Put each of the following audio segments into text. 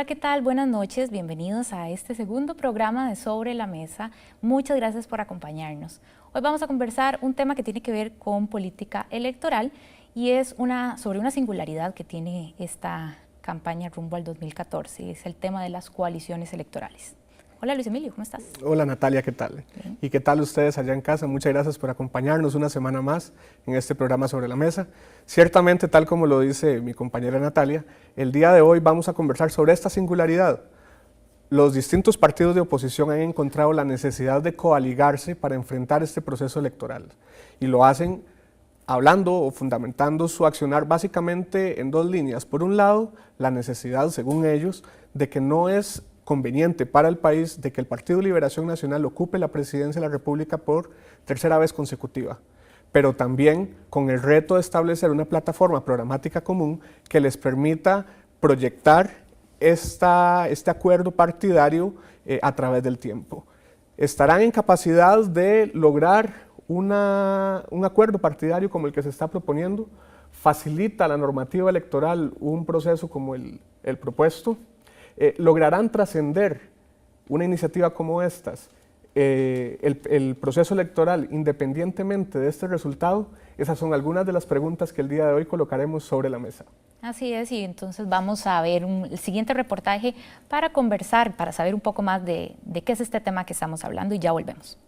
Hola, ¿qué tal? Buenas noches, bienvenidos a este segundo programa de Sobre la Mesa. Muchas gracias por acompañarnos. Hoy vamos a conversar un tema que tiene que ver con política electoral y es sobre una singularidad que tiene esta campaña rumbo al 2014, y es el tema de las coaliciones electorales. Hola Luis Emilio, ¿cómo estás? Hola Natalia, ¿qué tal? Bien. ¿Y qué tal ustedes allá en casa? Muchas gracias por acompañarnos una semana más en este programa Sobre la Mesa. Ciertamente, tal como lo dice mi compañera Natalia, el día de hoy vamos a conversar sobre esta singularidad. Los distintos partidos de oposición han encontrado la necesidad de coaligarse para enfrentar este proceso electoral y lo hacen hablando o fundamentando su accionar básicamente en dos líneas. Por un lado, la necesidad, según ellos, de que no es conveniente para el país de que el Partido Liberación Nacional ocupe la presidencia de la República por tercera vez consecutiva, pero también con el reto de establecer una plataforma programática común que les permita proyectar este acuerdo partidario a través del tiempo. Estarán en capacidad de lograr un acuerdo partidario como el que se está proponiendo. Facilita la normativa electoral un proceso como el propuesto. Lograrán trascender una iniciativa como estas, el proceso electoral independientemente de este resultado. Esas son algunas de las preguntas que el día de hoy colocaremos sobre la mesa. Así es, y entonces vamos a ver el siguiente reportaje para conversar, para saber un poco más de qué es este tema que estamos hablando, y ya volvemos.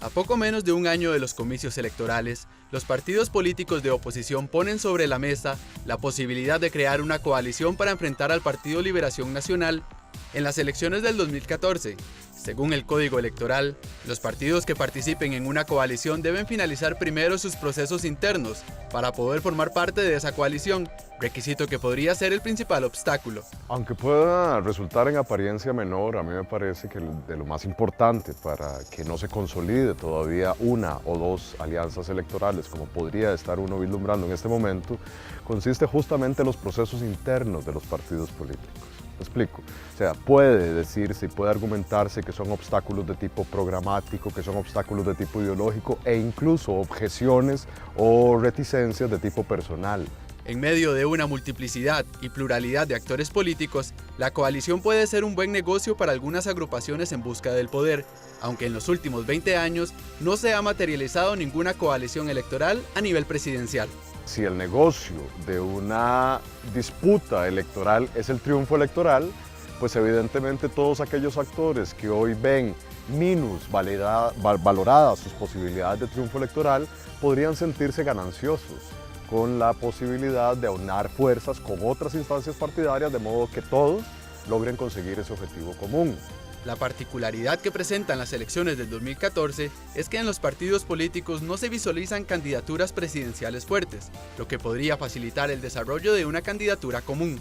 A poco menos de un año de los comicios electorales, los partidos políticos de oposición ponen sobre la mesa la posibilidad de crear una coalición para enfrentar al Partido Liberación Nacional en las elecciones del 2014. Según el Código Electoral, los partidos que participen en una coalición deben finalizar primero sus procesos internos para poder formar parte de esa coalición, requisito que podría ser el principal obstáculo. Aunque pueda resultar en apariencia menor, a mí me parece que de lo más importante para que no se consolide todavía una o dos alianzas electorales, como podría estar uno vislumbrando en este momento, consiste justamente en los procesos internos de los partidos políticos. ¿Me explico? O sea, puede decirse y puede argumentarse que son obstáculos de tipo programático, que son obstáculos de tipo ideológico e incluso objeciones o reticencias de tipo personal. En medio de una multiplicidad y pluralidad de actores políticos, la coalición puede ser un buen negocio para algunas agrupaciones en busca del poder, aunque en los últimos 20 años no se ha materializado ninguna coalición electoral a nivel presidencial. Si el negocio de una disputa electoral es el triunfo electoral, pues evidentemente todos aquellos actores que hoy ven valoradas sus posibilidades de triunfo electoral podrían sentirse gananciosos con la posibilidad de aunar fuerzas con otras instancias partidarias de modo que todos logren conseguir ese objetivo común. La particularidad que presentan las elecciones del 2014 es que en los partidos políticos no se visualizan candidaturas presidenciales fuertes, lo que podría facilitar el desarrollo de una candidatura común.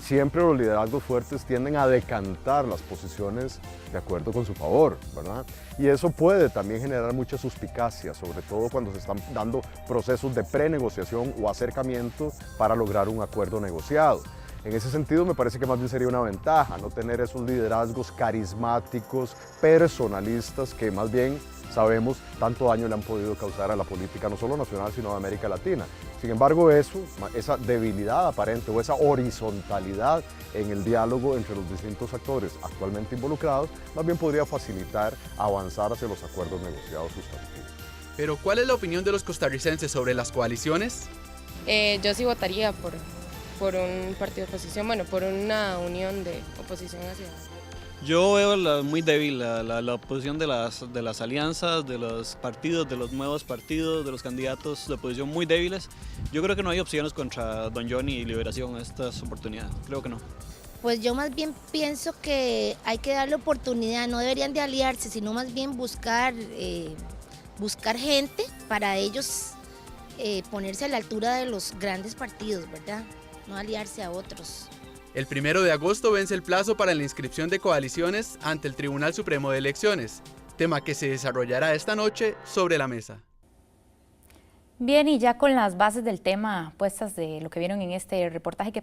Siempre los liderazgos fuertes tienden a decantar las posiciones de acuerdo con su favor, ¿verdad? Y eso puede también generar mucha suspicacia, sobre todo cuando se están dando procesos de prenegociación o acercamiento para lograr un acuerdo negociado. En ese sentido me parece que más bien sería una ventaja no tener esos liderazgos carismáticos, personalistas, que más bien sabemos tanto daño le han podido causar a la política no solo nacional sino de América Latina. Sin embargo, esa debilidad aparente o esa horizontalidad en el diálogo entre los distintos actores actualmente involucrados más bien podría facilitar avanzar hacia los acuerdos negociados sustantivos. Pero ¿cuál es la opinión de los costarricenses sobre las coaliciones? Yo sí votaría por un partido de oposición, bueno, por una unión de oposición hacia... Yo veo muy débil la oposición de las alianzas, de los partidos, de los nuevos partidos, de los candidatos de oposición muy débiles. Yo creo que no hay opciones contra Don Johnny y Liberación en estas oportunidades, creo que no. Pues yo más bien pienso que hay que darle oportunidad, no deberían de aliarse, sino más bien buscar gente para ellos ponerse a la altura de los grandes partidos, ¿verdad? No aliarse a otros. El 1 de agosto vence el plazo para la inscripción de coaliciones ante el Tribunal Supremo de Elecciones, tema que se desarrollará esta noche sobre la mesa. Bien, y ya con las bases del tema puestas de lo que vieron en este reportaje que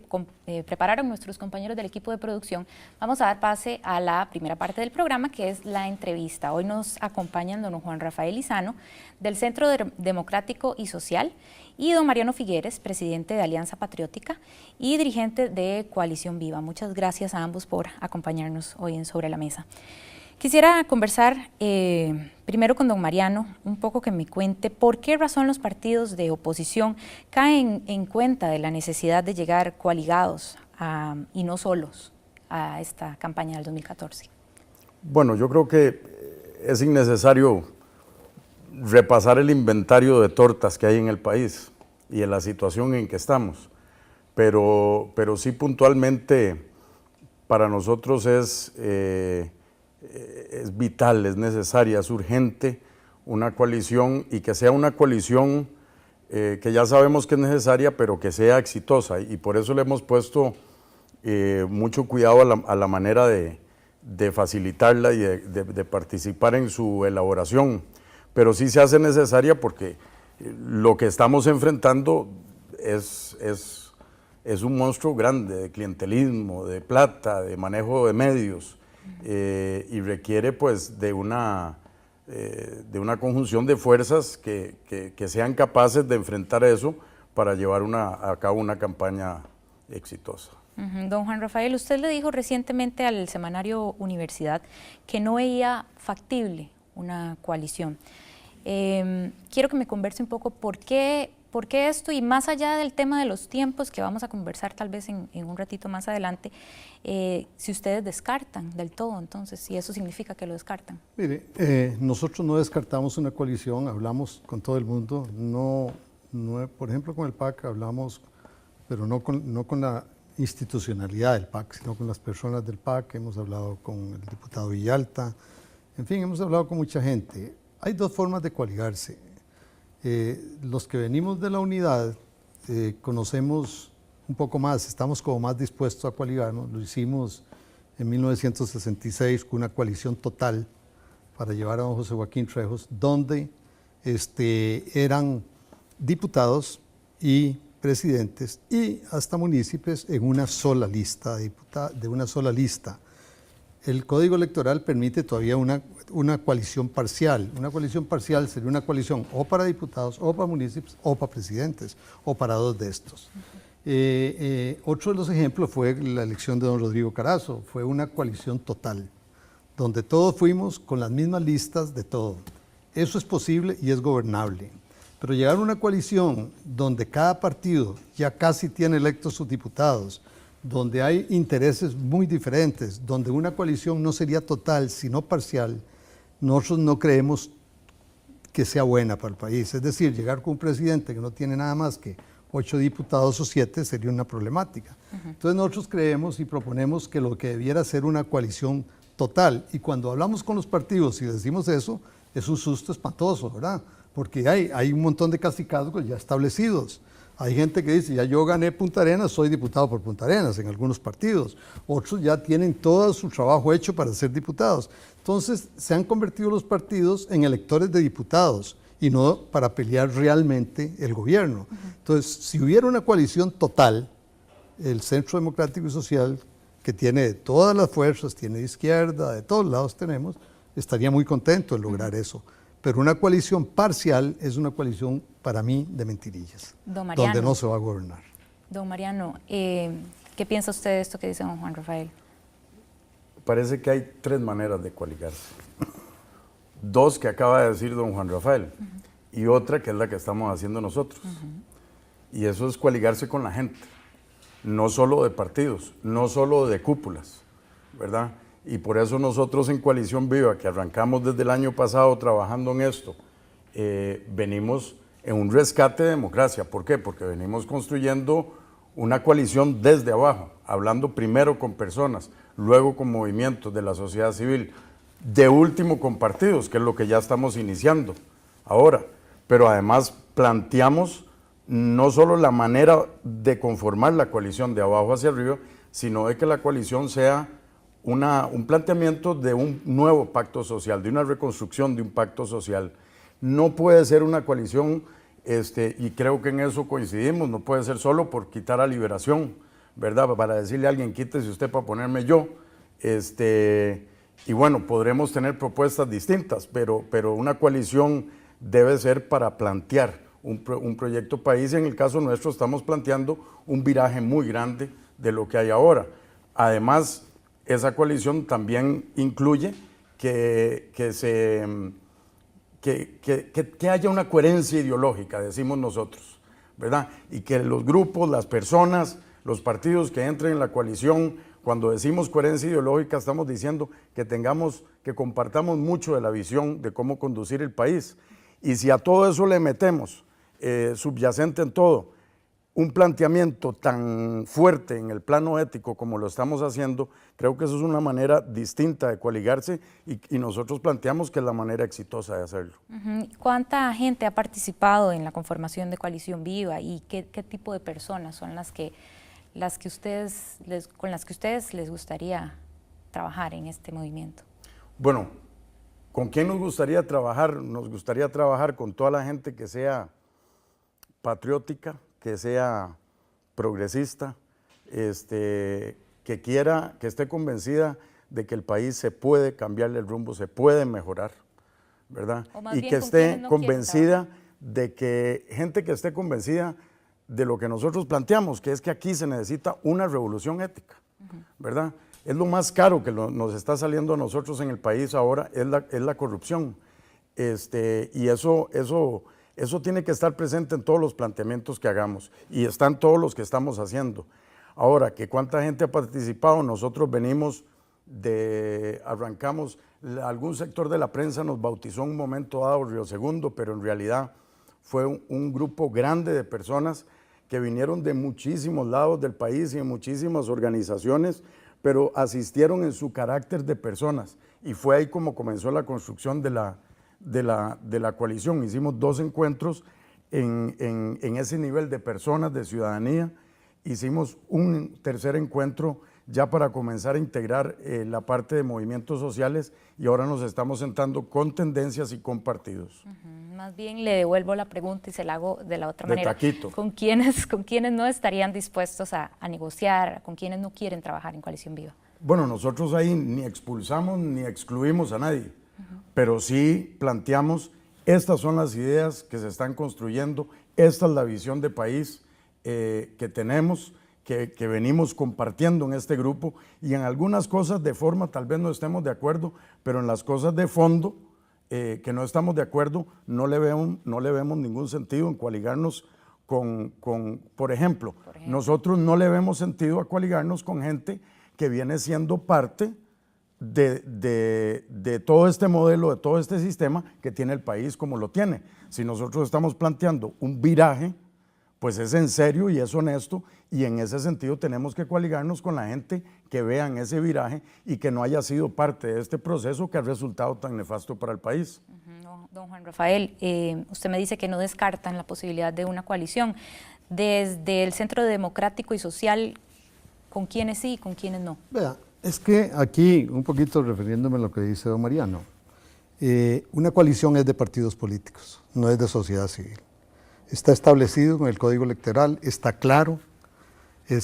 prepararon nuestros compañeros del equipo de producción, vamos a dar pase a la primera parte del programa, que es la entrevista. Hoy nos acompañan don Juan Rafael Lizano, del Centro Democrático y Social, y don Mariano Figueres, presidente de Alianza Patriótica y dirigente de Coalición Viva. Muchas gracias a ambos por acompañarnos hoy en Sobre la Mesa. Quisiera conversar primero con don Mariano, un poco que me cuente por qué razón los partidos de oposición caen en cuenta de la necesidad de llegar coaligados y no solos a esta campaña del 2014. Bueno, yo creo que es innecesario repasar el inventario de tortas que hay en el país y en la situación en que estamos, pero sí puntualmente para nosotros es vital, es necesaria, es urgente una coalición y que sea una coalición que ya sabemos que es necesaria, pero que sea exitosa, y por eso le hemos puesto mucho cuidado a la manera de facilitarla y de participar en su elaboración, pero sí se hace necesaria porque lo que estamos enfrentando es un monstruo grande de clientelismo, de plata, de manejo de medios, y requiere pues de una conjunción de fuerzas que sean capaces de enfrentar eso para llevar a cabo una campaña exitosa. Don Juan Rafael, usted le dijo recientemente al semanario Universidad que no veía factible una coalición. Quiero que me converse un poco por qué esto, y más allá del tema de los tiempos que vamos a conversar tal vez en un ratito más adelante, si ustedes descartan del todo, entonces, si eso significa que lo descartan. Mire, nosotros no descartamos una coalición, hablamos con todo el mundo, no, por ejemplo con el PAC hablamos, pero no con la institucionalidad del PAC, sino con las personas del PAC, hemos hablado con el diputado Villalta, en fin, hemos hablado con mucha gente. Hay dos formas de coaligarse. Los que venimos de la unidad conocemos un poco más, estamos como más dispuestos a coaligarnos. Lo hicimos en 1966 con una coalición total para llevar a don José Joaquín Trejos, donde eran diputados y presidentes y hasta municipios en una sola lista, de una sola lista. El Código Electoral permite todavía una coalición parcial. Una coalición parcial sería una coalición o para diputados, o para municipios, o para presidentes, o para dos de estos. Otro de los ejemplos fue la elección de don Rodrigo Carazo. Fue una coalición total, donde todos fuimos con las mismas listas de todo. Eso es posible y es gobernable. Pero llegar a una coalición donde cada partido ya casi tiene electos sus diputados, donde hay intereses muy diferentes, donde una coalición no sería total, sino parcial, nosotros no creemos que sea buena para el país. Es decir, llegar con un presidente que no tiene nada más que 8 diputados o 7 sería una problemática. Entonces nosotros creemos y proponemos que lo que debiera ser una coalición total, y cuando hablamos con los partidos y decimos eso, es un susto espantoso, ¿verdad? Porque hay un montón de casicazgos ya establecidos. Hay gente que dice, ya yo gané Punta Arenas, soy diputado por Punta Arenas en algunos partidos. Otros ya tienen todo su trabajo hecho para ser diputados. Entonces, se han convertido los partidos en electores de diputados y no para pelear realmente el gobierno. Entonces, si hubiera una coalición total, el Centro Democrático y Social, que tiene de todas las fuerzas, tiene de izquierda, de todos lados tenemos, estaría muy contento en lograr eso. Pero una coalición parcial es una coalición, para mí, de mentirillas, donde no se va a gobernar. Don Mariano, ¿qué piensa usted de esto que dice don Juan Rafael? Parece que hay 3 maneras de coaligarse. 2 que acaba de decir don Juan Rafael, y otra que es la que estamos haciendo nosotros. Y eso es coaligarse con la gente, no solo de partidos, no solo de cúpulas, ¿verdad? Y por eso nosotros en Coalición Viva, que arrancamos desde el año pasado trabajando en esto, venimos en un rescate de democracia. ¿Por qué? Porque venimos construyendo una coalición desde abajo, hablando primero con personas, luego con movimientos de la sociedad civil, de último con partidos, que es lo que ya estamos iniciando ahora. Pero además planteamos no solo la manera de conformar la coalición de abajo hacia arriba, sino de que la coalición sea un planteamiento de un nuevo pacto social, de una reconstrucción de un pacto social. No puede ser una coalición y creo que en eso coincidimos, no puede ser solo por quitar a Liberación, ¿verdad? Para decirle a alguien, quítese usted para ponerme yo, y bueno, podremos tener propuestas distintas, pero una coalición debe ser para plantear un proyecto país, y en el caso nuestro estamos planteando un viraje muy grande de lo que hay ahora. Además, esa coalición también incluye que haya una coherencia ideológica, decimos nosotros, ¿verdad? Y que los grupos, las personas, los partidos que entren en la coalición, cuando decimos coherencia ideológica, estamos diciendo que compartamos mucho de la visión de cómo conducir el país. Y si a todo eso le metemos, subyacente en todo, un planteamiento tan fuerte en el plano ético como lo estamos haciendo, creo que eso es una manera distinta de coaligarse y nosotros planteamos que es la manera exitosa de hacerlo. ¿Cuánta gente ha participado en la conformación de Coalición Viva y qué tipo de personas son con las que ustedes les gustaría trabajar en este movimiento? Bueno, ¿con quién nos gustaría trabajar? Nos gustaría trabajar con toda la gente que sea patriótica, que sea progresista, que esté convencida de que el país se puede cambiarle el rumbo, se puede mejorar, ¿verdad? Y que esté convencida de que, gente que esté convencida de lo que nosotros planteamos, que es que aquí se necesita una revolución ética, ¿verdad? Es lo más caro que nos está saliendo a nosotros en el país ahora, es la corrupción, y eso tiene que estar presente en todos los planteamientos que hagamos y están todos los que estamos haciendo. Ahora, que cuánta gente ha participado, nosotros arrancamos, algún sector de la prensa nos bautizó en un momento dado Río Segundo, pero en realidad fue un grupo grande de personas que vinieron de muchísimos lados del país y de muchísimas organizaciones, pero asistieron en su carácter de personas y fue ahí como comenzó la construcción de la coalición. Hicimos 2 encuentros en ese nivel de personas, de ciudadanía. Hicimos un tercer encuentro ya para comenzar a integrar la parte de movimientos sociales y ahora nos estamos sentando con tendencias y con partidos. Más bien le devuelvo la pregunta y se la hago de la otra manera. Taquito. ¿Con quiénes no estarían dispuestos a negociar, con quiénes no quieren trabajar en Coalición Viva? Bueno, nosotros ahí ni expulsamos ni excluimos a nadie, pero sí planteamos, estas son las ideas que se están construyendo, esta es la visión de país que tenemos, que venimos compartiendo en este grupo, y en algunas cosas de forma tal vez no estemos de acuerdo, pero en las cosas de fondo que no estamos de acuerdo, no le vemos ningún sentido en coaligarnos por ejemplo, nosotros no le vemos sentido a coaligarnos con gente que viene siendo parte de todo este modelo, de todo este sistema que tiene el país como lo tiene. Si nosotros estamos planteando un viraje, pues es en serio y es honesto, y en ese sentido tenemos que coaligarnos con la gente que vean ese viraje y que no haya sido parte de este proceso que ha resultado tan nefasto para el país. Don Juan Rafael, usted me dice que no descartan la posibilidad de una coalición. Desde el Centro Democrático y Social, ¿con quiénes sí y con quiénes no? Vea, es que aquí, un poquito refiriéndome a lo que dice don Mariano, una coalición es de partidos políticos, no es de sociedad civil. Está establecido en el Código Electoral, está claro,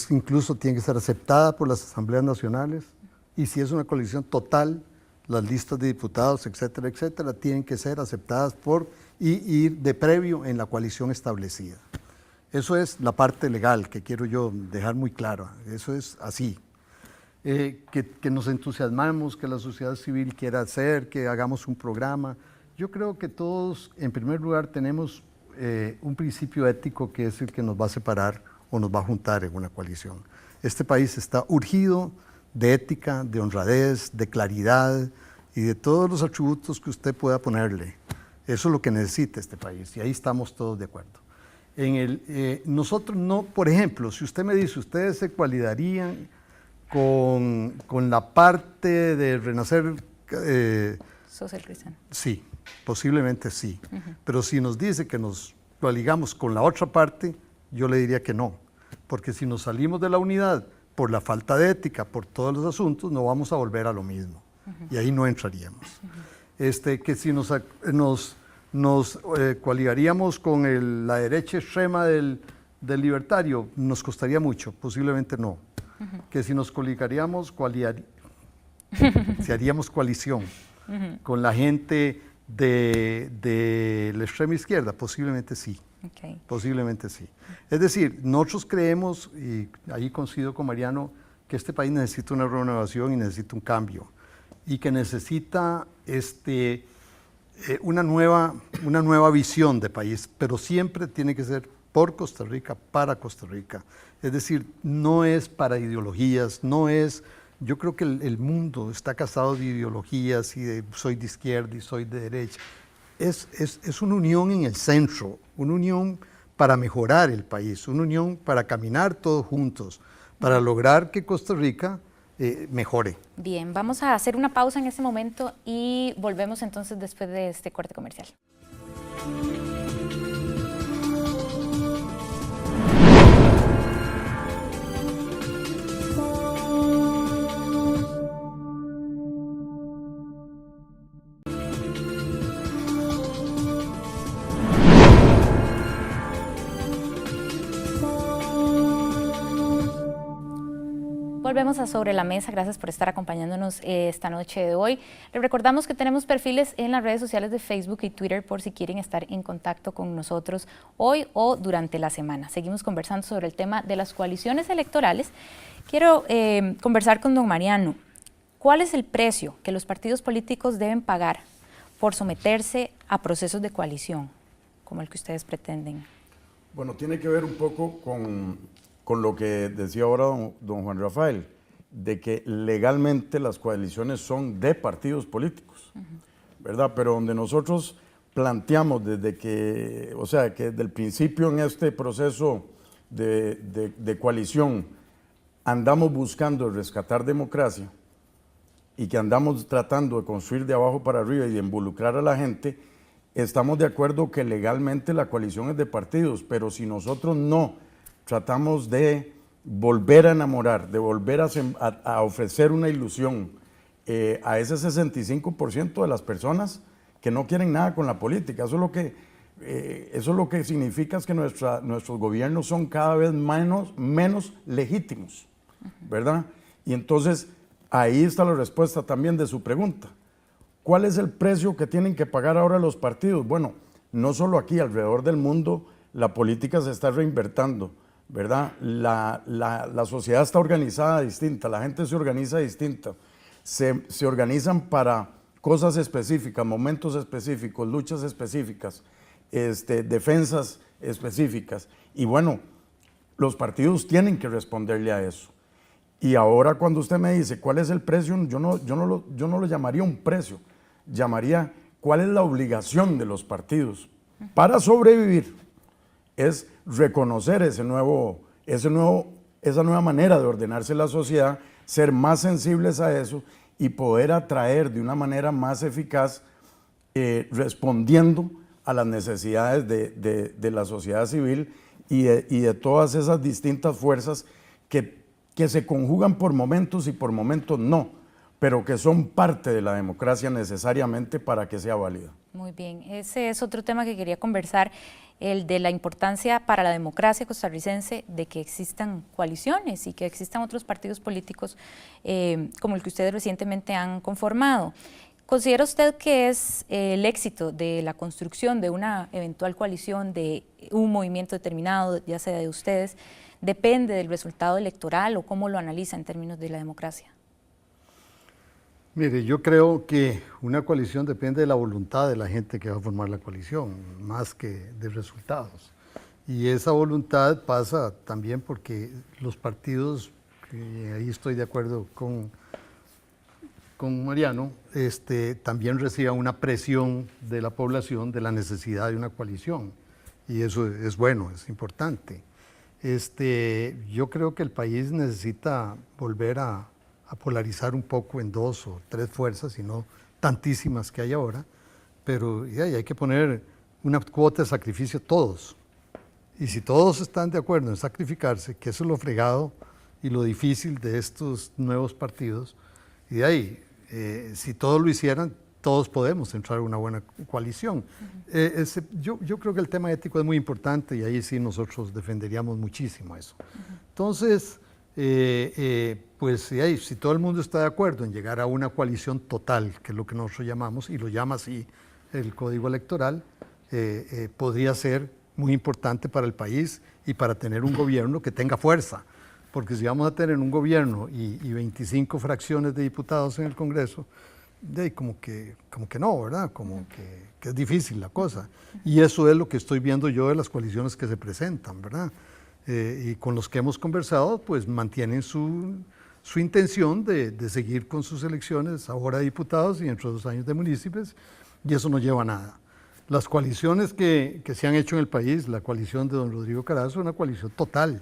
incluso tiene que ser aceptada por las asambleas nacionales, y si es una coalición total, las listas de diputados, etcétera, etcétera, tienen que ser aceptadas y ir de previo en la coalición establecida. Eso es la parte legal que quiero yo dejar muy clara, eso es así. Que nos entusiasmamos, que la sociedad civil quiera hacer, que hagamos un programa. Yo creo que todos, en primer lugar, tenemos un principio ético que es el que nos va a separar o nos va a juntar en una coalición. Este país está urgido de ética, de honradez, de claridad y de todos los atributos que usted pueda ponerle. Eso es lo que necesita este país y ahí estamos todos de acuerdo. Nosotros no, por ejemplo, si usted me dice, ustedes se coaligarían con la parte de Renacer Social Cristiano. Sí, posiblemente sí. Pero si nos dice que nos coaligamos con la otra parte, yo le diría que no. Porque si nos salimos de la unidad por la falta de ética, por todos los asuntos, no vamos a volver a lo mismo. Y ahí no entraríamos. Que si nos ¿Nos coaligaríamos con la derecha extrema del libertario? Nos costaría mucho, posiblemente no. Que si nos coligaríamos, si haríamos coalición con la gente de la extrema izquierda, posiblemente sí. Okay. Posiblemente sí. Es decir, nosotros creemos, y ahí coincido con Mariano, que este país necesita una renovación y necesita un cambio, y que necesita una nueva visión de país, pero siempre tiene que ser por Costa Rica, para Costa Rica. Es decir, no es para ideologías, no es... Yo creo que el mundo está casado de ideologías y de soy de izquierda y soy de derecha. Es una unión en el centro, una unión para mejorar el país, una unión para caminar todos juntos, para lograr que Costa Rica mejore. Bien, vamos a hacer una pausa en este momento y volvemos entonces después de este corte comercial. Volvemos a Sobre la Mesa, gracias por estar acompañándonos esta noche de hoy. Les recordamos que tenemos perfiles en las redes sociales de Facebook y Twitter por si quieren estar en contacto con nosotros hoy o durante la semana. Seguimos conversando sobre el tema de las coaliciones electorales. Quiero conversar con don Mariano. ¿Cuál es el precio que los partidos políticos deben pagar por someterse a procesos de coalición, como el que ustedes pretenden? Bueno, tiene que ver un poco con lo que decía ahora don Juan Rafael, de que legalmente las coaliciones son de partidos políticos, ¿verdad? Pero donde nosotros planteamos desde que, o sea, que desde el principio en este proceso de coalición andamos buscando rescatar democracia y que andamos tratando de construir de abajo para arriba y de involucrar a la gente, estamos de acuerdo que legalmente la coalición es de partidos, pero si nosotros no tratamos de volver a enamorar, de volver a ofrecer una ilusión a ese 65% de las personas que no quieren nada con la política. Eso es lo que significa es que nuestros gobiernos son cada vez menos legítimos, ¿verdad? Y entonces ahí está la respuesta también de su pregunta. ¿Cuál es el precio que tienen que pagar ahora los partidos? Bueno, no solo aquí, alrededor del mundo la política se está reinvertiendo, ¿verdad? La sociedad está organizada distinta, la gente se organiza distinta, se organizan para cosas específicas, momentos específicos, luchas específicas, defensas específicas, y bueno, los partidos tienen que responderle a eso. Y ahora cuando usted me dice cuál es el precio, yo no lo llamaría un precio, llamaría cuál es la obligación de los partidos para sobrevivir. Es reconocer esa nueva manera de ordenarse la sociedad, ser más sensibles a eso y poder atraer de una manera más eficaz, respondiendo a las necesidades de la sociedad civil y de todas esas distintas fuerzas que se conjugan por momentos y por momentos no, pero que son parte de la democracia necesariamente para que sea válida. Muy bien, ese es otro tema que quería conversar, el de la importancia para la democracia costarricense de que existan coaliciones y que existan otros partidos políticos como el que ustedes recientemente han conformado. ¿Considera usted que es el éxito de la construcción de una eventual coalición de un movimiento determinado, ya sea de ustedes, depende del resultado electoral o cómo lo analiza en términos de la democracia? Mire, yo creo que una coalición depende de la voluntad de la gente que va a formar la coalición, más que de resultados. Y esa voluntad pasa también porque los partidos, ahí estoy de acuerdo con Mariano, también reciban una presión de la población de la necesidad de una coalición. Y eso es bueno, es importante. Yo creo que el país necesita volver a polarizar un poco en 2 o 3 fuerzas y no tantísimas que hay ahora, pero hay que poner una cuota de sacrificio todos. Y si todos están de acuerdo en sacrificarse, que eso es lo fregado y lo difícil de estos nuevos partidos, y de ahí, si todos lo hicieran, todos podemos entrar a una buena coalición. Yo creo que el tema ético es muy importante y ahí sí nosotros defenderíamos muchísimo eso. Entonces, pues si todo el mundo está de acuerdo en llegar a una coalición total, que es lo que nosotros llamamos, y lo llama así el Código Electoral, podría ser muy importante para el país y para tener un gobierno que tenga fuerza. Porque si vamos a tener un gobierno y 25 fracciones de diputados en el Congreso, como que no, ¿verdad? Como que es difícil la cosa. Y eso es lo que estoy viendo yo de las coaliciones que se presentan, ¿verdad? Y con los que hemos conversado, pues mantienen su intención de seguir con sus elecciones, ahora de diputados y dentro de 2 años de municipios, y eso no lleva a nada. Las coaliciones que se han hecho en el país, la coalición de don Rodrigo Carazo es una coalición total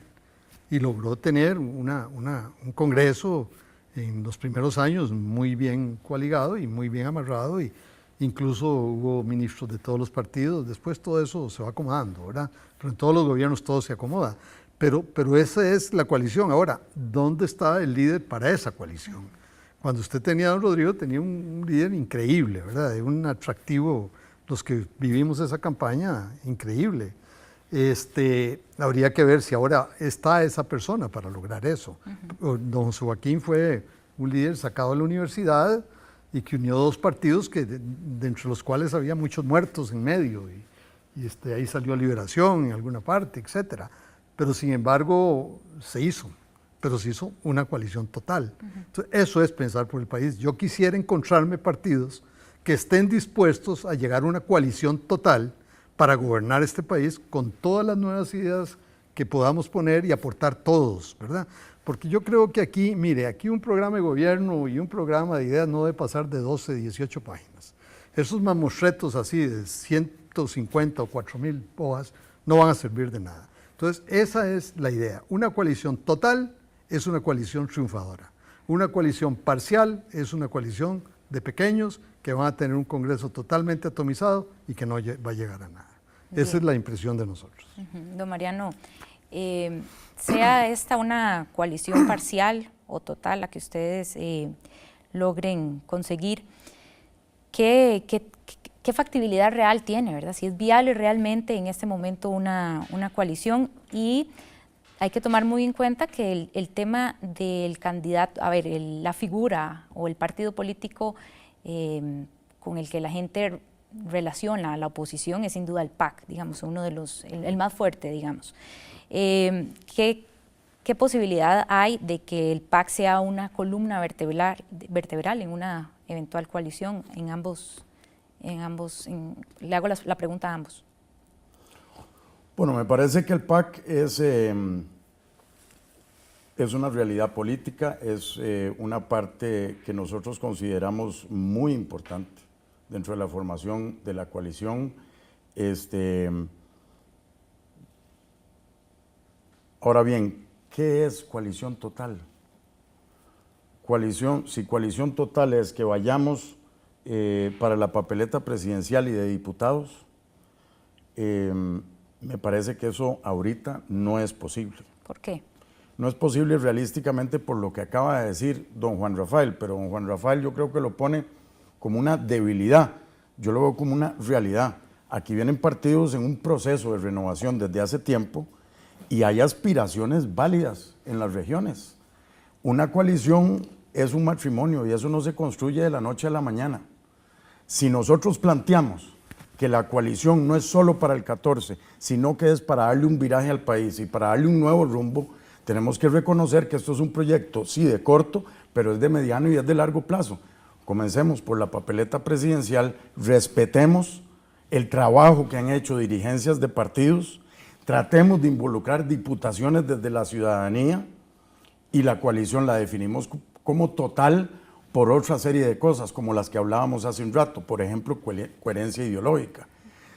y logró tener un Congreso en los primeros años muy bien coaligado y muy bien amarrado, y incluso hubo ministros de todos los partidos. Después todo eso se va acomodando, ¿verdad? Pero en todos los gobiernos todo se acomoda. Pero esa es la coalición. Ahora, ¿dónde está el líder para esa coalición? Cuando usted tenía a don Rodrigo, tenía un líder increíble, ¿verdad? De un atractivo, los que vivimos esa campaña, increíble. Habría que ver si ahora está esa persona para lograr eso. Don Joaquín fue un líder sacado de la universidad y que unió 2 partidos de entre los cuales había muchos muertos en medio, y ahí salió Liberación en alguna parte, etcétera. Pero sin embargo se hizo una coalición total. Entonces, eso es pensar por el país. Yo quisiera encontrarme partidos que estén dispuestos a llegar a una coalición total para gobernar este país con todas las nuevas ideas que podamos poner y aportar todos, ¿verdad? Porque yo creo que aquí, mire, aquí un programa de gobierno y un programa de ideas no debe pasar de 12, 18 páginas. Esos mamotretos así de 150 o 4.000 hojas no van a servir de nada. Entonces, esa es la idea. Una coalición total es una coalición triunfadora. Una coalición parcial es una coalición de pequeños que van a tener un Congreso totalmente atomizado y que no va a llegar a nada. Bien. Esa es la impresión de nosotros. Don Mariano, sea esta una coalición parcial o total la que ustedes logren conseguir, ¿qué factibilidad real tiene, verdad? Si es viable realmente en este momento una coalición. Y hay que tomar muy en cuenta que el tema del candidato, la figura o el partido político con el que la gente relaciona a la oposición es sin duda el PAC, digamos, uno de los, el más fuerte, digamos. ¿Qué posibilidad hay de que el PAC sea una columna vertebral en una eventual coalición en ambos? Le hago la pregunta a ambos. Bueno, me parece que el PAC es una realidad política, es una parte que nosotros consideramos muy importante dentro de la formación de la coalición. Ahora bien, ¿qué es coalición total? Si coalición total es que vayamos para la papeleta presidencial y de diputados, me parece que eso ahorita no es posible. ¿Por qué? No es posible realísticamente por lo que acaba de decir don Juan Rafael, pero don Juan Rafael yo creo que lo pone como una debilidad, yo lo veo como una realidad. Aquí vienen partidos en un proceso de renovación desde hace tiempo y hay aspiraciones válidas en las regiones. Una coalición es un matrimonio y eso no se construye de la noche a la mañana. Si nosotros planteamos que la coalición no es solo para el 14, sino que es para darle un viraje al país y para darle un nuevo rumbo, tenemos que reconocer que esto es un proyecto, sí, de corto, pero es de mediano y es de largo plazo. Comencemos por la papeleta presidencial, respetemos el trabajo que han hecho dirigencias de partidos, tratemos de involucrar diputaciones desde la ciudadanía y la coalición la definimos como total por otra serie de cosas, como las que hablábamos hace un rato, por ejemplo, coherencia ideológica.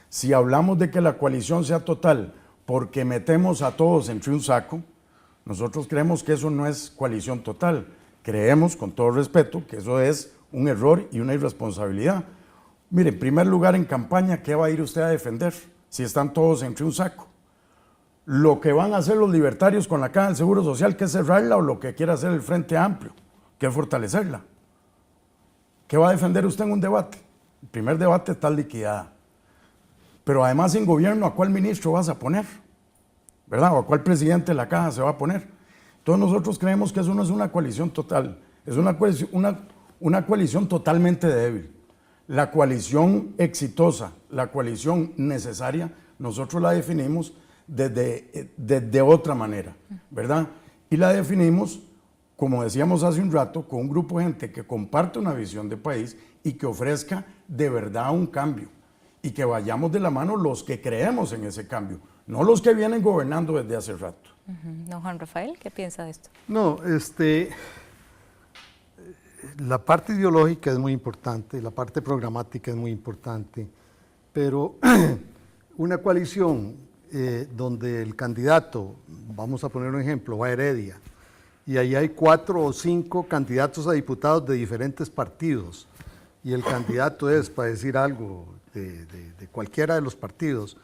Si hablamos de que la coalición sea total porque metemos a todos entre un saco, nosotros creemos que eso no es coalición total. Creemos, con todo respeto, que eso es un error y una irresponsabilidad. Mire, en primer lugar, en campaña, ¿qué va a ir usted a defender si están todos entre un saco? Lo que van a hacer los libertarios con la Caja del Seguro Social, que es cerrarla, o lo que quiere hacer el Frente Amplio, que es fortalecerla. ¿Qué va a defender usted en un debate? El primer debate está liquidada. Pero además en gobierno, ¿a cuál ministro vas a poner? ¿Verdad? ¿O a cuál presidente de la caja se va a poner? Entonces nosotros creemos que eso no es una coalición total, es una coalición totalmente débil. La coalición exitosa, la coalición necesaria, nosotros la definimos de otra manera, ¿verdad? Y la definimos, como decíamos hace un rato, con un grupo de gente que comparte una visión de país y que ofrezca de verdad un cambio. Y que vayamos de la mano los que creemos en ese cambio, no los que vienen gobernando desde hace rato. Don Juan Rafael, ¿qué piensa de esto? No, la parte ideológica es muy importante, la parte programática es muy importante, pero una coalición donde el candidato, vamos a poner un ejemplo, va a Heredia, y ahí hay 4 o 5 candidatos a diputados de diferentes partidos, y el candidato es, para decir algo, de cualquiera de los partidos,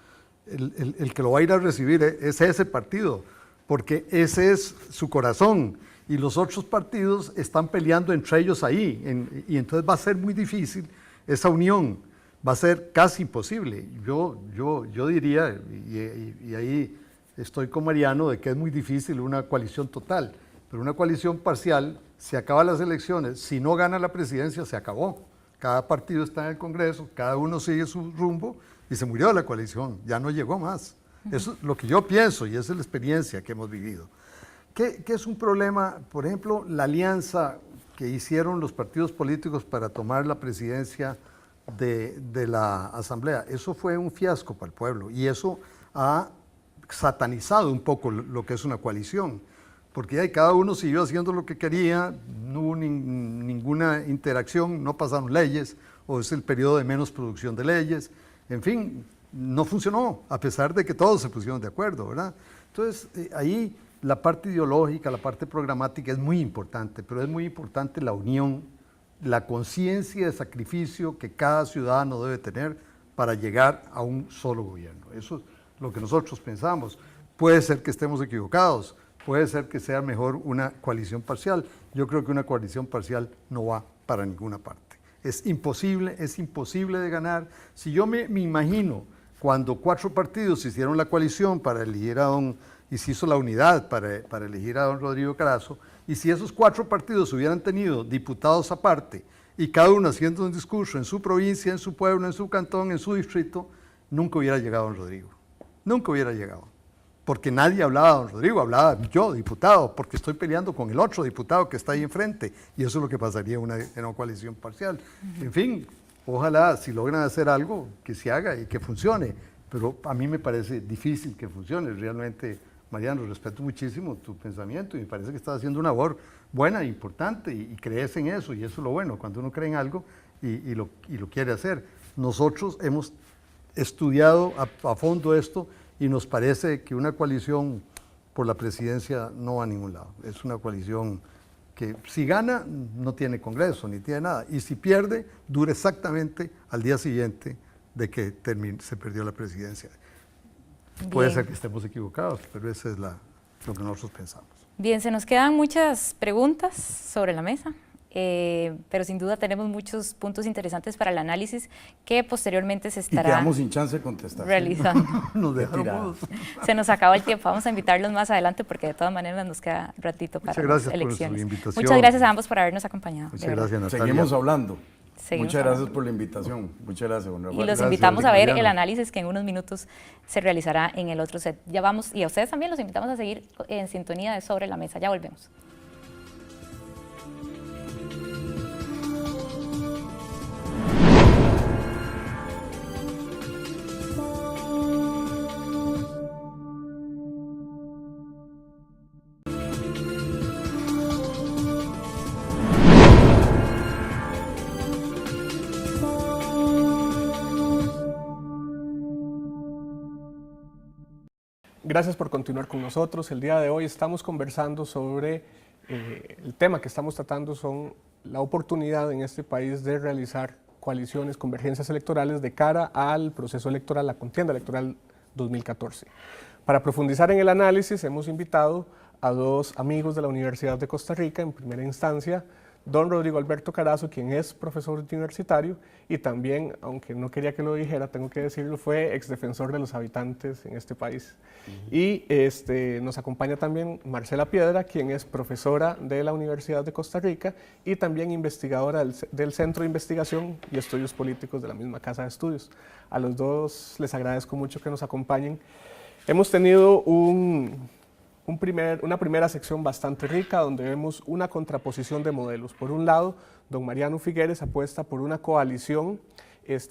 el que lo va a ir a recibir es ese partido, porque ese es su corazón, y los otros partidos están peleando entre ellos ahí, y entonces va a ser muy difícil esa unión, va a ser casi imposible. Yo diría, y ahí estoy con Mariano, de que es muy difícil una coalición total, pero una coalición parcial, se acaban las elecciones, si no gana la presidencia, se acabó. Cada partido está en el Congreso, cada uno sigue su rumbo y se murió la coalición, ya no llegó más. Eso es lo que yo pienso y esa es la experiencia que hemos vivido. ¿Qué es un problema? Por ejemplo, la alianza que hicieron los partidos políticos para tomar la presidencia de la Asamblea, eso fue un fiasco para el pueblo y eso ha satanizado un poco lo que es una coalición. Porque ahí cada uno siguió haciendo lo que quería, no hubo ninguna interacción, no pasaron leyes, o es el periodo de menos producción de leyes, en fin, no funcionó, a pesar de que todos se pusieron de acuerdo, ¿verdad? Entonces, ahí la parte ideológica, la parte programática es muy importante, pero es muy importante la unión, la conciencia de sacrificio que cada ciudadano debe tener para llegar a un solo gobierno. Eso es lo que nosotros pensamos. Puede ser que estemos equivocados, puede ser que sea mejor una coalición parcial. Yo creo que una coalición parcial no va para ninguna parte. Es imposible de ganar. Si yo me imagino cuando 4 partidos hicieron la coalición para elegir y se hizo la unidad para elegir a don Rodrigo Carazo, y si esos 4 partidos hubieran tenido diputados aparte, y cada uno haciendo un discurso en su provincia, en su pueblo, en su cantón, en su distrito, nunca hubiera llegado don Rodrigo. Nunca hubiera llegado. Porque nadie hablaba de don Rodrigo, hablaba yo, diputado, porque estoy peleando con el otro diputado que está ahí enfrente, y eso es lo que pasaría en una coalición parcial. En fin, ojalá si logran hacer algo, que se haga y que funcione, pero a mí me parece difícil que funcione. Realmente, Mariano, respeto muchísimo tu pensamiento y me parece que estás haciendo una labor buena, importante, y crees en eso, y eso es lo bueno, cuando uno cree en algo y lo quiere hacer. Nosotros hemos estudiado a fondo esto, y nos parece que una coalición por la presidencia no va a ningún lado. Es una coalición que si gana no tiene Congreso ni tiene nada, y si pierde dura exactamente al día siguiente de que se perdió la presidencia. Bien. Puede ser que estemos equivocados, pero eso es lo que nosotros pensamos. Bien, se nos quedan muchas preguntas sobre la mesa. Pero sin duda tenemos muchos puntos interesantes para el análisis que posteriormente se estará quedamos sin chance de contestar, realizando. Nos dejamos. Se nos acabó el tiempo, vamos a invitarlos más adelante porque de todas maneras nos queda ratito para las elecciones. Por su invitación. Muchas gracias a ambos por habernos acompañado. Muchas gracias, Natalia. Seguimos hablando. Muchas gracias por la invitación. Muchas gracias, don Rafael. Y los invitamos a ver el análisis que en unos minutos se realizará en el otro set. Ya vamos, y a ustedes también los invitamos a seguir en sintonía de Sobre la Mesa. Ya volvemos. Gracias por continuar con nosotros. El día de hoy estamos conversando sobre el tema que estamos tratando son la oportunidad en este país de realizar coaliciones, convergencias electorales de cara al proceso electoral, la contienda electoral 2014. Para profundizar en el análisis hemos invitado a 2 amigos de la Universidad de Costa Rica, en primera instancia, don Rodrigo Alberto Carazo, quien es profesor universitario y también, aunque no quería que lo dijera, tengo que decirlo, fue exdefensor de los habitantes en este país. Y nos acompaña también Marcela Piedra, quien es profesora de la Universidad de Costa Rica y también investigadora del Centro de Investigación y Estudios Políticos de la misma Casa de Estudios. A los dos les agradezco mucho que nos acompañen. Hemos tenido una primera sección bastante rica donde vemos una contraposición de modelos. Por un lado, don Mariano Figueres apuesta por una coalición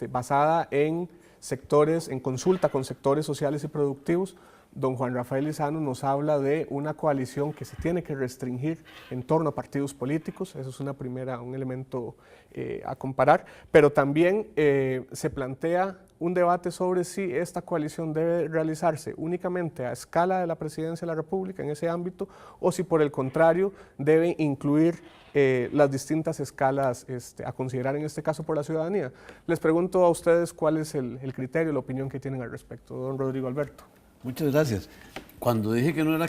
basada en sectores, en consulta con sectores sociales y productivos. Don Juan Rafael Lizano nos habla de una coalición que se tiene que restringir en torno a partidos políticos. Eso es un elemento a comparar, pero también se plantea un debate sobre si esta coalición debe realizarse únicamente a escala de la Presidencia de la República en ese ámbito o si por el contrario debe incluir las distintas escalas a considerar en este caso por la ciudadanía. Les pregunto a ustedes cuál es el criterio, la opinión que tienen al respecto. Don Rodrigo Alberto. Muchas gracias. Cuando dije que no era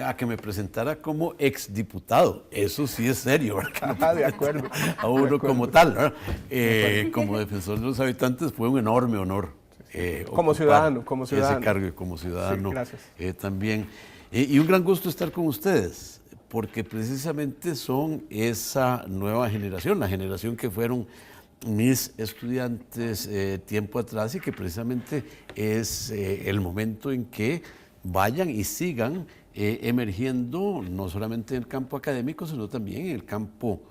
a que me presentara como exdiputado, eso sí es serio, ¿verdad? De acuerdo. A uno como tal, ¿verdad? Como defensor de los habitantes fue un enorme honor. Como ciudadano. Ese cargo como ciudadano. Sí, gracias. También. Y un gran gusto estar con ustedes, porque precisamente son esa nueva generación, la generación que fueron mis estudiantes tiempo atrás y que precisamente es el momento en que vayan y sigan emergiendo no solamente en el campo académico, sino también en el campo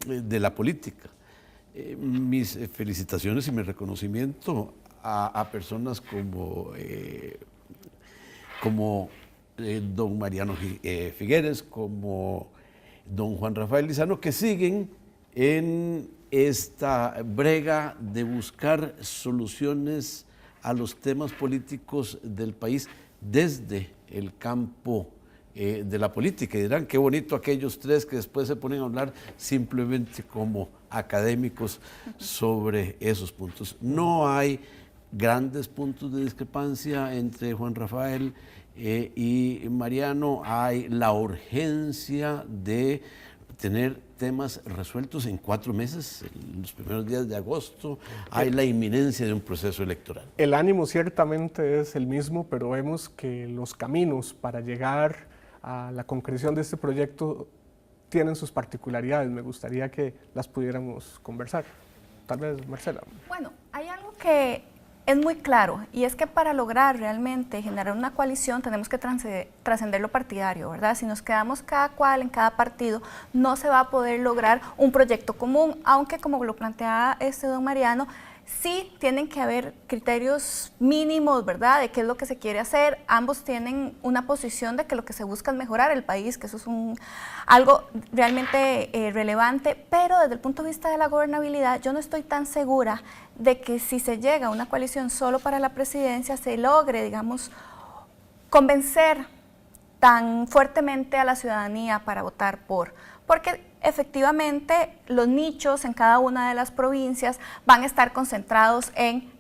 de la política. Mis felicitaciones y mi reconocimiento a personas como don Mariano Figueres, como don Juan Rafael Lizano, que siguen en esta brega de buscar soluciones a los temas políticos del país desde el campo de la política. Y dirán, qué bonito aquellos tres que después se ponen a hablar simplemente como académicos sobre esos puntos. No hay grandes puntos de discrepancia entre Juan Rafael y Mariano. Hay la urgencia de tener temas resueltos en 4 meses, en los primeros días de agosto. Hay la inminencia de un proceso electoral. El ánimo ciertamente es el mismo, pero vemos que los caminos para llegar a la concreción de este proyecto tienen sus particularidades. Me gustaría que las pudiéramos conversar. Tal vez, Marcela. Bueno, hay algo que es muy claro, y es que para lograr realmente generar una coalición tenemos que trascender lo partidario, ¿verdad? Si nos quedamos cada cual en cada partido, no se va a poder lograr un proyecto común, aunque como lo plantea don Mariano, sí tienen que haber criterios mínimos, ¿verdad?, de qué es lo que se quiere hacer. Ambos tienen una posición de que lo que se busca es mejorar el país, que eso es algo realmente relevante, pero desde el punto de vista de la gobernabilidad, yo no estoy tan segura de que si se llega a una coalición solo para la presidencia, se logre, digamos, convencer tan fuertemente a la ciudadanía para votar porque efectivamente los nichos en cada una de las provincias van a estar concentrados en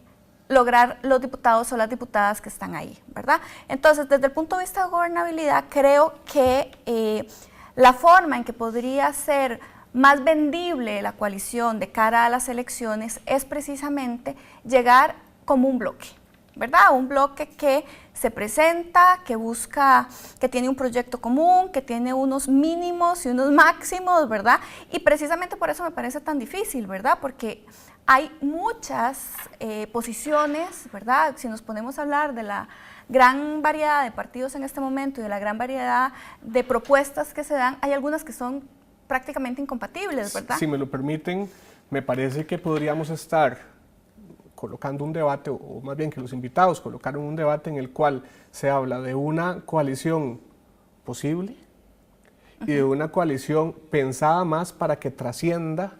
lograr los diputados o las diputadas que están ahí, ¿verdad? Entonces, desde el punto de vista de gobernabilidad, creo que la forma en que podría ser más vendible la coalición de cara a las elecciones es precisamente llegar como un bloque, ¿verdad? Un bloque que se presenta, que busca, que tiene un proyecto común, que tiene unos mínimos y unos máximos, ¿verdad? Y precisamente por eso me parece tan difícil, ¿verdad? Porque hay muchas posiciones, ¿verdad? Si nos ponemos a hablar de la gran variedad de partidos en este momento y de la gran variedad de propuestas que se dan, hay algunas que son prácticamente incompatibles, ¿verdad? Si me lo permiten, me parece que podríamos estar colocando un debate, o más bien que los invitados colocaron un debate en el cual se habla de una coalición posible y de una coalición pensada más para que trascienda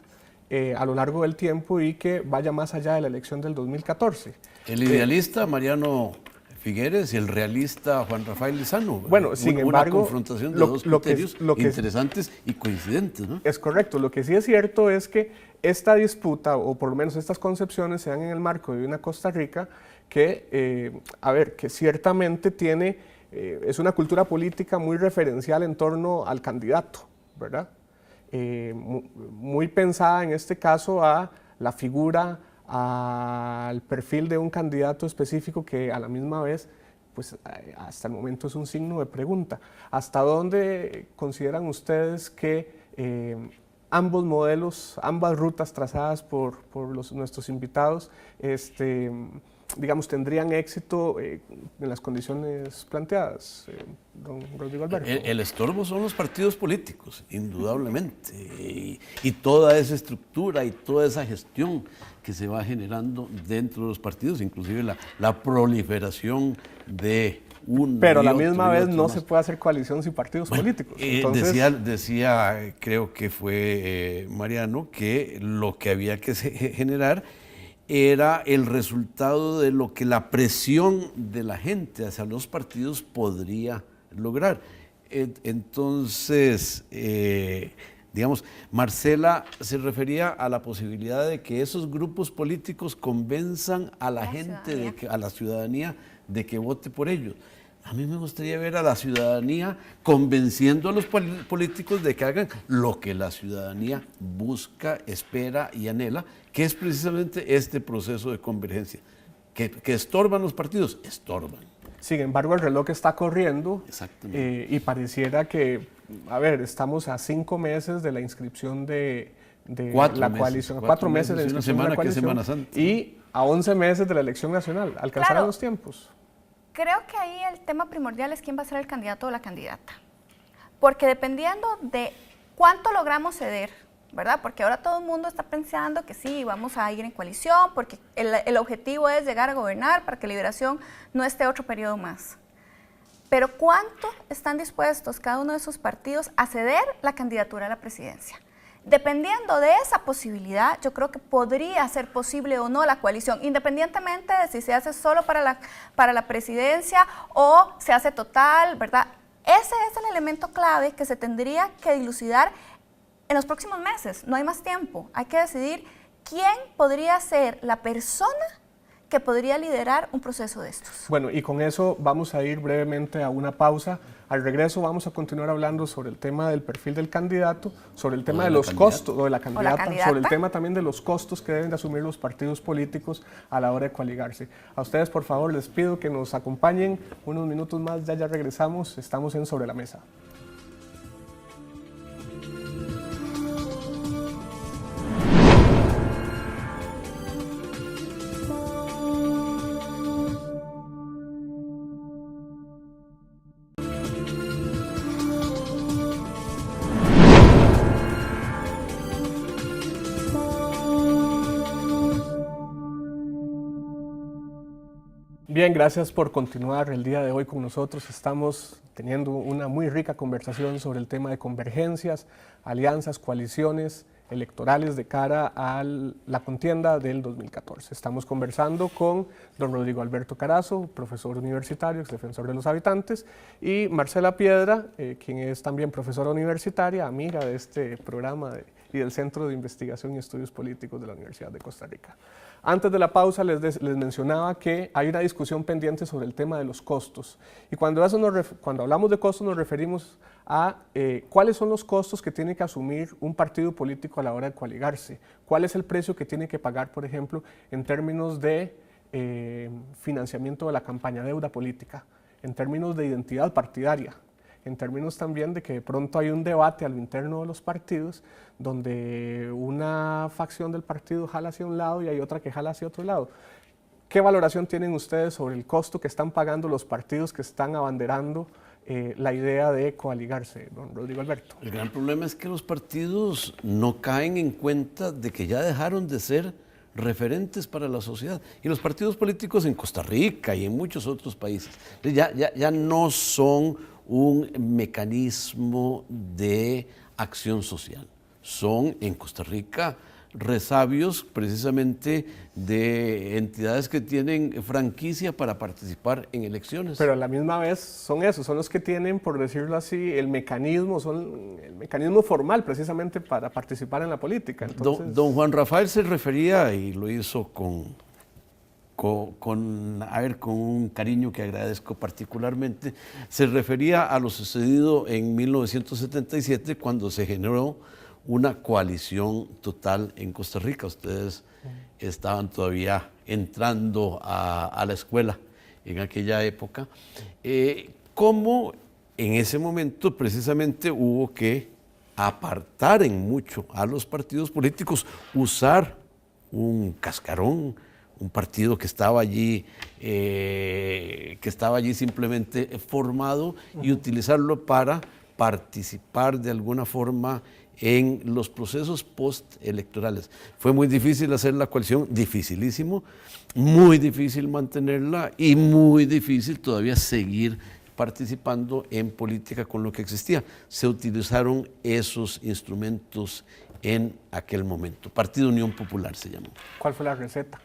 a lo largo del tiempo y que vaya más allá de la elección del 2014. El idealista Mariano Figueres y el realista Juan Rafael Lizano. Bueno, sin embargo, una confrontación de dos criterios interesantes y coincidentes, ¿no? Es correcto. Lo que sí es cierto es que esta disputa, o por lo menos estas concepciones, se dan en el marco de una Costa Rica que, que ciertamente tiene, es una cultura política muy referencial en torno al candidato, ¿verdad? muy pensada en este caso a la figura, al perfil de un candidato específico que a la misma vez, pues hasta el momento es un signo de pregunta. ¿Hasta dónde consideran ustedes que ambos modelos, ambas rutas trazadas por nuestros invitados, digamos, tendrían éxito en las condiciones planteadas? Don Rodrigo Alberto. El estorbo son los partidos políticos, indudablemente, y toda esa estructura y toda esa gestión que se va generando dentro de los partidos, inclusive la proliferación de un... Pero a la misma vez no se puede hacer coalición sin partidos políticos. Entonces... decía, creo que fue Mariano, que lo que había que generar era el resultado de lo que la presión de la gente hacia los partidos podría lograr. Entonces, digamos, Marcela se refería a la posibilidad de que esos grupos políticos convenzan a la gente, a la ciudadanía, de que vote por ellos. A mí me gustaría ver a la ciudadanía convenciendo a los políticos de que hagan lo que la ciudadanía busca, espera y anhela, que es precisamente este proceso de convergencia. ¿Que estorban los partidos? Estorban. Sin embargo, el reloj está corriendo. Exactamente. Y pareciera que, a ver, estamos a 5 meses de la inscripción de la coalición, 4 meses de la inscripción de la coalición y a 11 meses de la elección nacional. ¿Alcanzarán los tiempos? Creo que ahí el tema primordial es quién va a ser el candidato o la candidata. Porque dependiendo de cuánto logramos ceder, ¿verdad? Porque ahora todo el mundo está pensando que sí, vamos a ir en coalición, porque el objetivo es llegar a gobernar para que Liberación no esté otro periodo más. Pero ¿cuánto están dispuestos cada uno de esos partidos a ceder la candidatura a la presidencia? Dependiendo de esa posibilidad, yo creo que podría ser posible o no la coalición, independientemente de si se hace solo para la presidencia o se hace total, ¿verdad? Ese es el elemento clave que se tendría que dilucidar en los próximos meses. No hay más tiempo. Hay que decidir quién podría ser la persona que podría liderar un proceso de estos. Bueno, y con eso vamos a ir brevemente a una pausa. Al regreso vamos a continuar hablando sobre el tema del perfil del candidato, sobre el tema de los costos, o de la candidata, sobre el tema también de los costos que deben de asumir los partidos políticos a la hora de coaligarse. A ustedes, por favor, les pido que nos acompañen unos minutos más, ya regresamos, estamos en Sobre la Mesa. Bien, gracias por continuar el día de hoy con nosotros. Estamos teniendo una muy rica conversación sobre el tema de convergencias, alianzas, coaliciones electorales de cara a la contienda del 2014. Estamos conversando con don Rodrigo Alberto Carazo, profesor universitario, ex defensor de los habitantes, y Marcela Piedra, quien es también profesora universitaria, amiga de este programa y del Centro de Investigación y Estudios Políticos de la Universidad de Costa Rica. Antes de la pausa les mencionaba que hay una discusión pendiente sobre el tema de los costos. Y cuando hablamos de costos nos referimos a cuáles son los costos que tiene que asumir un partido político a la hora de coaligarse. ¿Cuál es el precio que tiene que pagar, por ejemplo, en términos de financiamiento de la campaña, deuda política, en términos de identidad partidaria, en términos también de que de pronto hay un debate a lo interno de los partidos donde una facción del partido jala hacia un lado y hay otra que jala hacia otro lado. ¿Qué valoración tienen ustedes sobre el costo que están pagando los partidos que están abanderando la idea de coaligarse, don Rodrigo Alberto? El gran problema es que los partidos no caen en cuenta de que ya dejaron de ser referentes para la sociedad. Y los partidos políticos en Costa Rica y en muchos otros países ya no son un mecanismo de acción social. Son en Costa Rica resabios precisamente de entidades que tienen franquicia para participar en elecciones. Pero a la misma vez son los que tienen, por decirlo así, el mecanismo formal precisamente para participar en la política. Entonces... Don Juan Rafael se refería, y lo hizo con un cariño que agradezco particularmente, se refería a lo sucedido en 1977 cuando se generó una coalición total en Costa Rica. Ustedes estaban todavía entrando a la escuela en aquella época. Como en ese momento precisamente hubo que apartar en mucho a los partidos políticos, usar un cascarón, un partido que estaba allí simplemente formado, y utilizarlo para participar de alguna forma en los procesos postelectorales. Fue muy difícil hacer la coalición, dificilísimo, muy difícil mantenerla y muy difícil todavía seguir participando en política con lo que existía. Se utilizaron esos instrumentos en aquel momento. Partido Unión Popular se llamó. ¿Cuál fue la receta?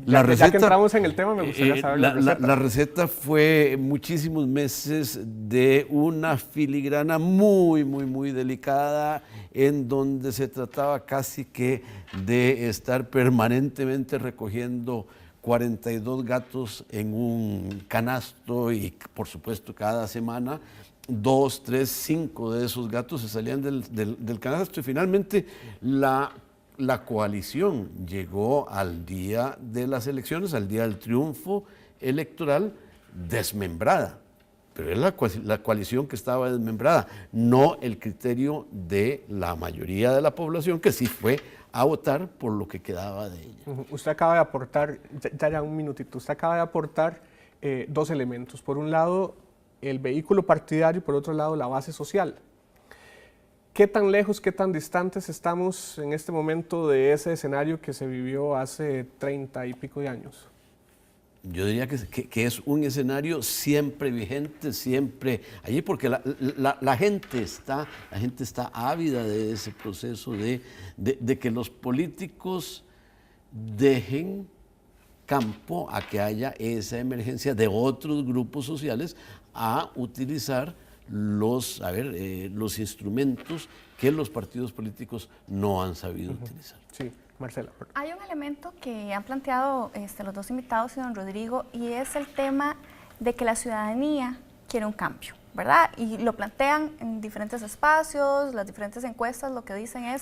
La receta, ya que entramos en el tema, me gustaría saber la receta. La receta fue muchísimos meses de una filigrana muy delicada, en donde se trataba casi que de estar permanentemente recogiendo 42 gatos en un canasto, y por supuesto cada semana 2, 3, 5 de esos gatos se salían del canasto, y finalmente la coalición llegó al día de las elecciones, al día del triunfo electoral, desmembrada. Pero es la coalición que estaba desmembrada, no el criterio de la mayoría de la población, que sí fue a votar por lo que quedaba de ella. Usted acaba de aportar, ya un minutito, usted acaba de aportar dos elementos. Por un lado, el vehículo partidario, y por otro lado, la base social. ¿Qué tan lejos, qué tan distantes estamos en este momento de ese escenario que se vivió hace 30 y pico de años? Yo diría que es un escenario siempre vigente, siempre allí, porque la gente está ávida de ese proceso de que los políticos dejen campo a que haya esa emergencia de otros grupos sociales a utilizar los instrumentos que los partidos políticos no han sabido utilizar. Sí, Marcela. Hay un elemento que han planteado los dos invitados y don Rodrigo, y es el tema de que la ciudadanía quiere un cambio, ¿verdad? Y lo plantean en diferentes espacios, las diferentes encuestas lo que dicen es: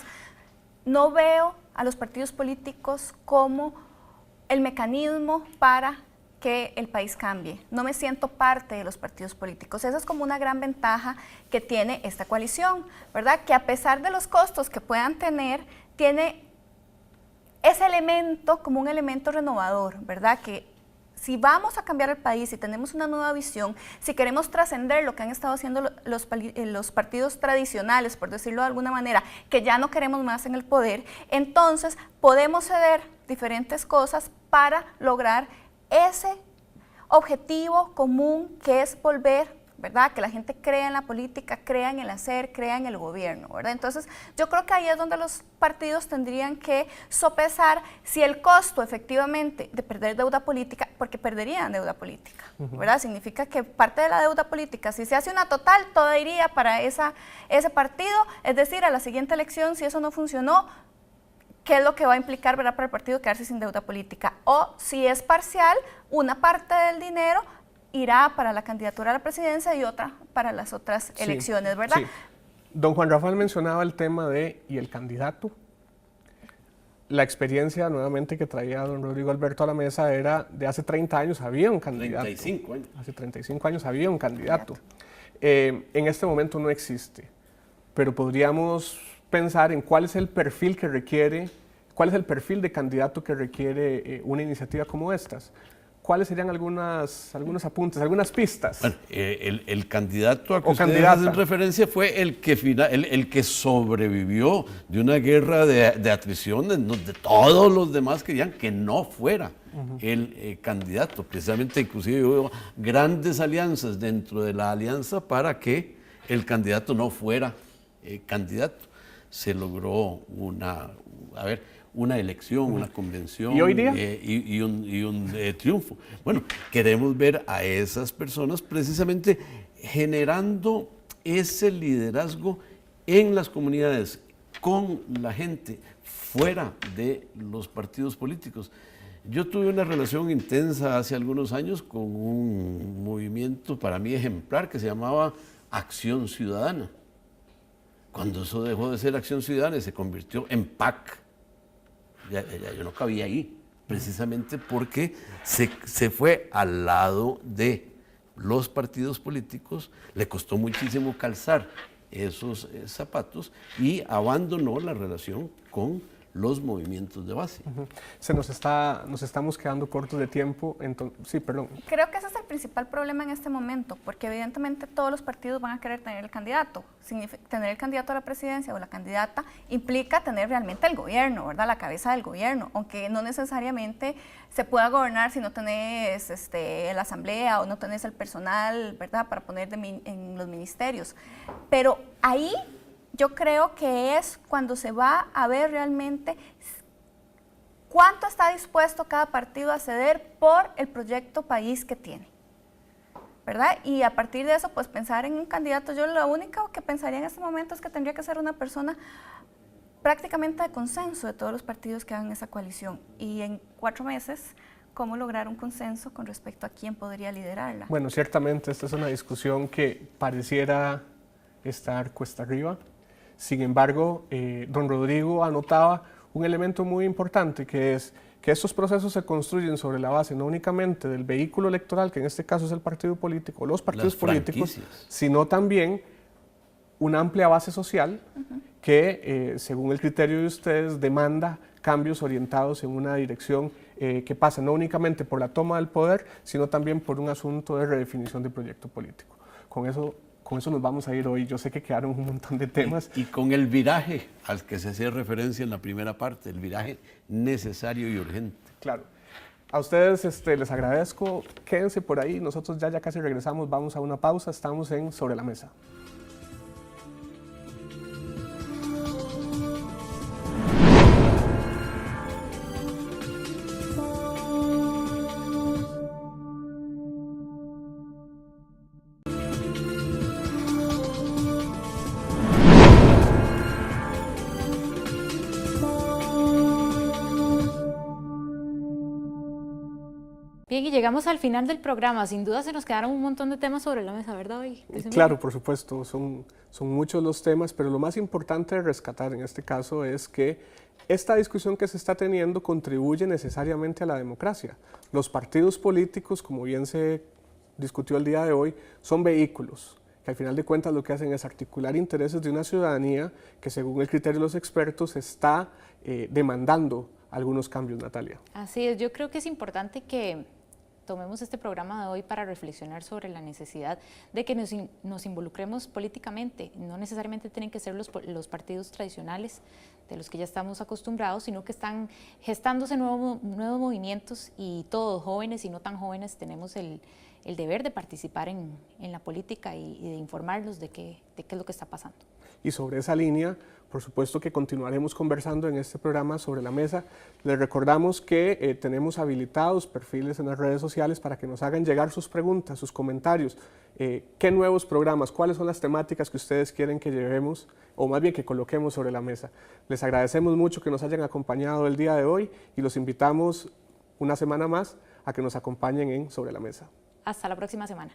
no veo a los partidos políticos como el mecanismo para que el país cambie. No me siento parte de los partidos políticos. Esa es como una gran ventaja que tiene esta coalición, ¿verdad? Que a pesar de los costos que puedan tener, tiene ese elemento como un elemento renovador, ¿verdad? Que si vamos a cambiar el país, si tenemos una nueva visión, si queremos trascender lo que han estado haciendo los partidos tradicionales, por decirlo de alguna manera, que ya no queremos más en el poder, entonces podemos ceder diferentes cosas para lograr ese objetivo común, que es volver, ¿verdad? Que la gente crea en la política, crea en el hacer, crea en el gobierno, ¿verdad? Entonces, yo creo que ahí es donde los partidos tendrían que sopesar si el costo efectivamente de perder deuda política, porque perderían deuda política, ¿verdad? Significa que parte de la deuda política, si se hace una total, toda iría para ese partido, es decir, a la siguiente elección, si eso no funcionó, ¿qué es lo que va a implicar, ¿verdad?, para el partido quedarse sin deuda política? O si es parcial, una parte del dinero irá para la candidatura a la presidencia y otra para las otras elecciones, ¿verdad? Sí. Don Juan Rafael mencionaba el tema de ¿y el candidato? La experiencia nuevamente que traía don Rodrigo Alberto a la mesa era de hace 30 años había un candidato. 35 años. Hace 35 años había un candidato. En este momento no existe, pero podríamos pensar en cuál es el perfil que requiere, cuál es el perfil de candidato que requiere una iniciativa como estas. ¿Cuáles serían algunos apuntes, algunas pistas? Bueno, el candidato a que ustedes hacen referencia fue el que sobrevivió de una guerra de atrición de todos los demás que querían que no fuera el candidato. Precisamente, inclusive hubo grandes alianzas dentro de la alianza para que el candidato no fuera candidato. Se logró una elección, una convención. ¿Y hoy día? Y un triunfo. Bueno, queremos ver a esas personas precisamente generando ese liderazgo en las comunidades, con la gente, fuera de los partidos políticos. Yo tuve una relación intensa hace algunos años con un movimiento para mí ejemplar que se llamaba Acción Ciudadana. Cuando eso dejó de ser Acción Ciudadana y se convirtió en PAC, ya yo no cabía ahí, precisamente porque se fue al lado de los partidos políticos, le costó muchísimo calzar esos zapatos y abandonó la relación con los movimientos de base. Nos estamos quedando cortos de tiempo, sí, perdón. Creo que ese es el principal problema en este momento, porque evidentemente todos los partidos van a querer tener el candidato. Tener el candidato a la presidencia o la candidata implica tener realmente el gobierno, ¿verdad? La cabeza del gobierno, aunque no necesariamente se pueda gobernar si no tenés la asamblea o no tenés el personal, ¿verdad? Para poner en los ministerios. Pero ahí yo creo que es cuando se va a ver realmente cuánto está dispuesto cada partido a ceder por el proyecto país que tiene, ¿verdad? Y a partir de eso, pues pensar en un candidato, yo lo único que pensaría en este momento es que tendría que ser una persona prácticamente de consenso de todos los partidos que hagan esa coalición. Y en 4 meses, ¿cómo lograr un consenso con respecto a quién podría liderarla? Bueno, ciertamente esta es una discusión que pareciera estar cuesta arriba. Sin embargo, don Rodrigo anotaba un elemento muy importante, que es que estos procesos se construyen sobre la base no únicamente del vehículo electoral, que en este caso es el partido político, los partidos políticos, sino también una amplia base social que, según el criterio de ustedes, demanda cambios orientados en una dirección que pasa no únicamente por la toma del poder, sino también por un asunto de redefinición de proyecto político. Con eso nos vamos a ir hoy. Yo sé que quedaron un montón de temas. Y con el viraje al que se hacía referencia en la primera parte, el viraje necesario y urgente. Claro. A ustedes les agradezco. Quédense por ahí. Nosotros ya casi regresamos. Vamos a una pausa. Estamos en Sobre la Mesa. Bien, y llegamos al final del programa. Sin duda se nos quedaron un montón de temas sobre la mesa, ¿verdad? Claro, por supuesto, son muchos los temas, pero lo más importante de rescatar en este caso es que esta discusión que se está teniendo contribuye necesariamente a la democracia. Los partidos políticos, como bien se discutió el día de hoy, son vehículos que al final de cuentas lo que hacen es articular intereses de una ciudadanía que, según el criterio de los expertos, está demandando algunos cambios, Natalia. Así es, yo creo que es importante que tomemos este programa de hoy para reflexionar sobre la necesidad de que nos involucremos políticamente. No necesariamente tienen que ser los partidos tradicionales de los que ya estamos acostumbrados, sino que están gestándose nuevos movimientos, y todos, jóvenes y no tan jóvenes, tenemos el deber de participar en la política y de informarlos de qué es lo que está pasando. Y sobre esa línea, por supuesto que continuaremos conversando en este programa Sobre la Mesa. Les recordamos que tenemos habilitados perfiles en las redes sociales para que nos hagan llegar sus preguntas, sus comentarios. ¿Qué nuevos programas, cuáles son las temáticas que ustedes quieren que llevemos, o más bien que coloquemos sobre la mesa? Les agradecemos mucho que nos hayan acompañado el día de hoy y los invitamos una semana más a que nos acompañen en Sobre la Mesa. Hasta la próxima semana.